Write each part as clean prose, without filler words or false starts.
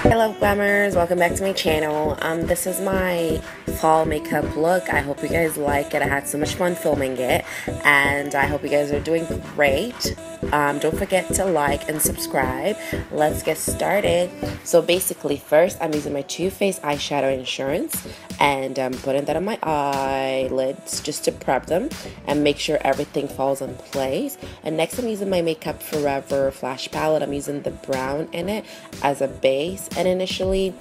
Hello glammers, welcome back to my channel. This is my fall makeup look. I hope you guys like it. I had so much fun filming it and I hope you guys are doing great. Don't forget to like and subscribe. Let's get started. So basically first I'm using my Too Faced eyeshadow insurance and I'm putting that on my eyelids just to prep them and make sure everything falls in place. And next I'm using my Makeup Forever Flash Palette. I'm using the brown in it as a base, and initially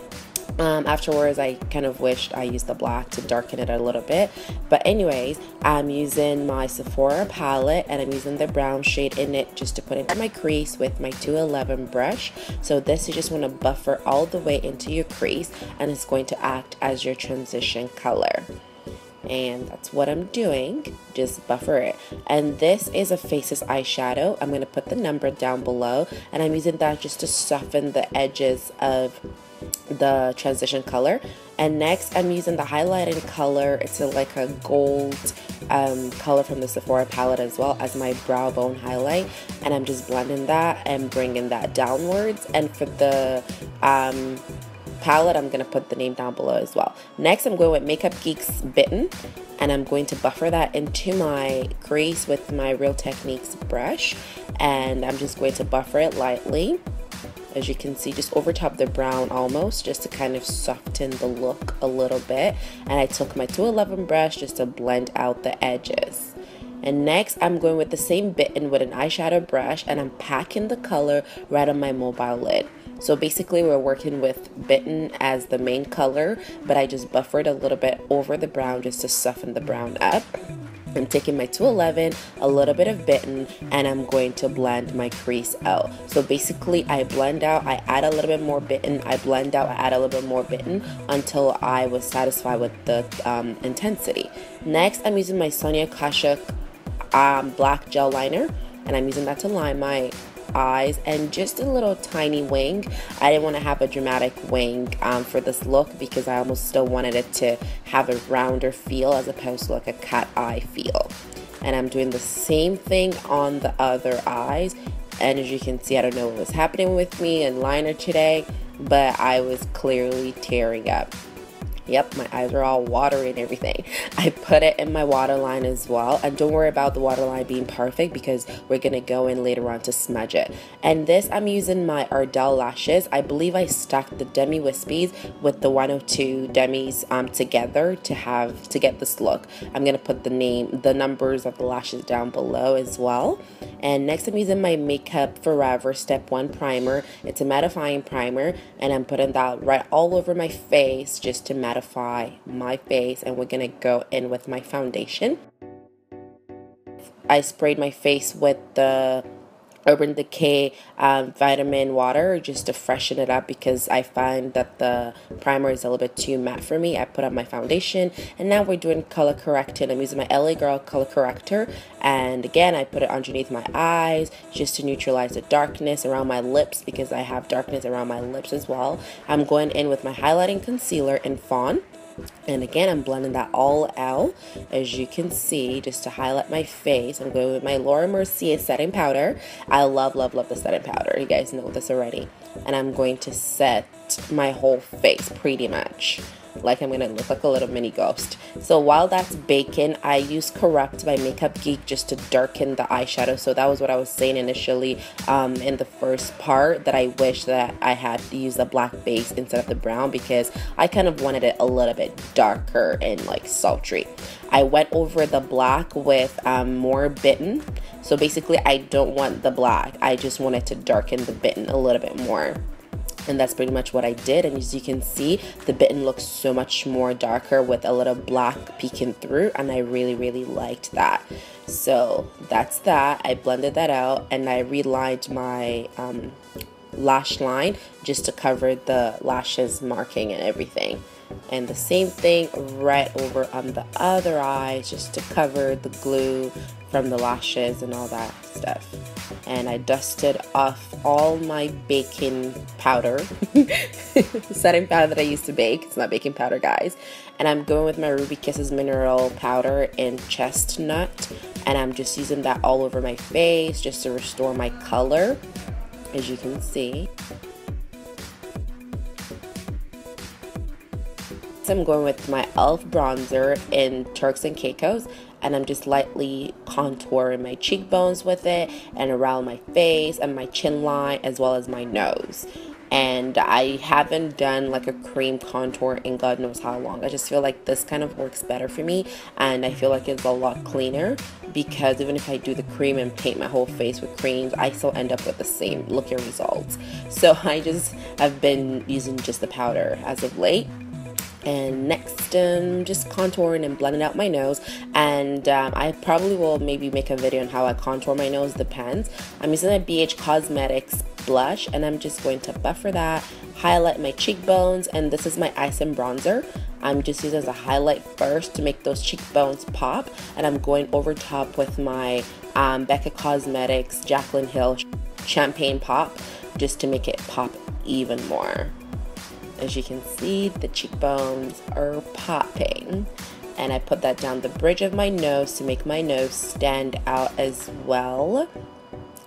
afterwards I kind of wished I used the black to darken it a little bit, but anyways I'm using my Sephora palette and I'm using the brown shade in it just to put into my crease with my 211 brush. So this you just want to buffer all the way into your crease and it's going to act as your transition color. And that's what I'm doing, just buffer it. And this is a Faces eyeshadow. I'm going to put the number down below and I'm using that just to soften the edges of the transition color. And next I'm using the highlighting color. It's like a gold color from the Sephora palette as well as my brow bone highlight, and I'm just blending that and bringing that downwards. And for the palette I'm going to put the name down below as well. Next I'm going with Makeup Geek's Bitten and I'm going to buffer that into my crease with my Real Techniques brush, and I'm just going to buffer it lightly, as you can see, just over top the brown almost, just to kind of soften the look a little bit. And I took my 211 brush just to blend out the edges. And next I'm going with the same Bitten with an eyeshadow brush and I'm packing the color right on my mobile lid. So basically we're working with Bitten as the main color, but I just buffered a little bit over the brown just to soften the brown up. I'm taking my 211, a little bit of Bitten, and I'm going to blend my crease out. So basically I blend out, I add a little bit more Bitten, I blend out, I add a little bit more Bitten until I was satisfied with the intensity. Next I'm using my Sonia Kashuk black gel liner and I'm using that to line my eyes and just a little tiny wing. I didn't want to have a dramatic wing for this look because I almost still wanted it to have a rounder feel as opposed to like a cat eye feel. And I'm doing the same thing on the other eyes, and as you can see, I don't know what was happening with me and liner today, but I was clearly tearing up. Yep, my eyes are all watery and everything. I put it in my waterline as well. And don't worry about the waterline being perfect because we're going to go in later on to smudge it. And this, I'm using my Ardell lashes. I believe I stuck the Demi Wispies with the 102 Demis together to get this look. I'm going to put the numbers of the lashes down below as well. And next I'm using my Makeup Forever Step 1 primer. It's a mattifying primer and I'm putting that right all over my face just to mattify my face, and we're gonna go in with my foundation. I sprayed my face with the Urban Decay vitamin water just to freshen it up because I find that the primer is a little bit too matte for me. I put on my foundation and now we're doing color correcting. I'm using my LA Girl color corrector, and again I put it underneath my eyes just to neutralize the darkness around my lips because I have darkness around my lips as well. I'm going in with my highlighting concealer in FAWN. And again, I'm blending that all out, as you can see, just to highlight my face. I'm going with my Mercier setting powder. I love, love, love the setting powder. You guys know this already. And I'm going to set my whole face pretty much. Like I'm going to look like a little mini ghost. So while that's baking, I use Correct by Makeup Geek just to darken the eyeshadow. So that was what I was saying initially in the first part, that I wish that I had used a black base instead of the brown because I kind of wanted it a little bit darker and like sultry. I went over the black with more Bitten. So basically I don't want the black. I just wanted to darken the Bitten a little bit more. And that's pretty much what I did. And as you can see, the Bitten looks so much more darker with a little black peeking through, and I really, really liked that. So that's that. I blended that out and I relined my lash line just to cover the lashes marking and everything. And the same thing right over on the other eye, just to cover the glue from the lashes and all that stuff. And I dusted off all my baking powder, setting powder that I used to bake. It's not baking powder, guys. And I'm going with my Ruby Kisses mineral powder in Chestnut, and I'm just using that all over my face just to restore my color, as you can see. I'm going with my e.l.f. bronzer in Turks and Cacos, and I'm just lightly contouring my cheekbones with it and around my face and my chin line as well as my nose. And I haven't done like a cream contour in God knows how long. I just feel like this kind of works better for me, and I feel like it's a lot cleaner, because even if I do the cream and paint my whole face with creams, I still end up with the same looking results. So I just have been using just the powder as of late. And next, just contouring and blending out my nose. And I probably will maybe make a video on how I contour my nose, depends. I'm using a BH Cosmetics blush, and I'm just going to buffer that, highlight my cheekbones, and this is my Icing Bronzer. I'm just using as a highlight first to make those cheekbones pop, and I'm going over top with my Becca Cosmetics Jaclyn Hill Champagne Pop just to make it pop even more. As you can see, the cheekbones are popping. And I put that down the bridge of my nose to make my nose stand out as well.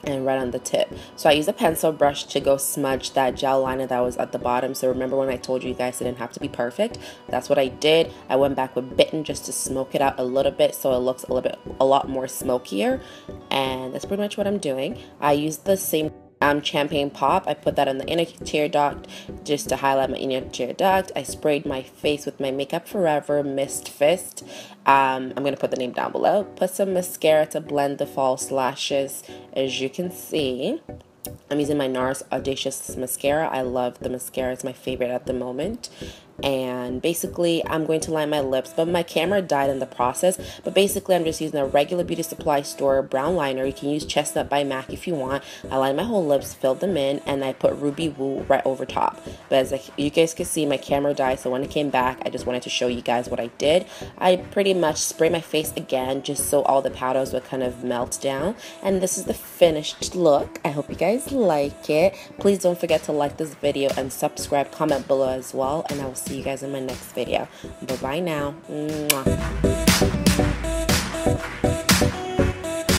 And right on the tip. So I use a pencil brush to go smudge that gel liner that was at the bottom. So remember when I told you guys it didn't have to be perfect? That's what I did. I went back with Bitten just to smoke it out a little bit so it looks a lot more smokier. And that's pretty much what I'm doing. I used the same champagne pop. I put that on the inner tear duct just to highlight my inner tear duct. I sprayed my face with my Makeup Forever Mist Fist. I'm going to put the name down below. Put some mascara to blend the false lashes. As you can see, I'm using my NARS Audacious Mascara. I love the mascara. It's my favorite at the moment. And basically, I'm going to line my lips, but my camera died in the process. But basically, I'm just using a regular beauty supply store brown liner. You can use Chestnut by MAC if you want. I lined my whole lips, filled them in, and I put Ruby Woo right over top. But as you guys can see, my camera died, so when it came back, I just wanted to show you guys what I did. I pretty much sprayed my face again, just so all the powders would kind of melt down. And this is the finished look. I hope you guys like it. Please don't forget to like this video and subscribe, comment below as well, and I will see you guys in my next video. Bye bye now. Mwah.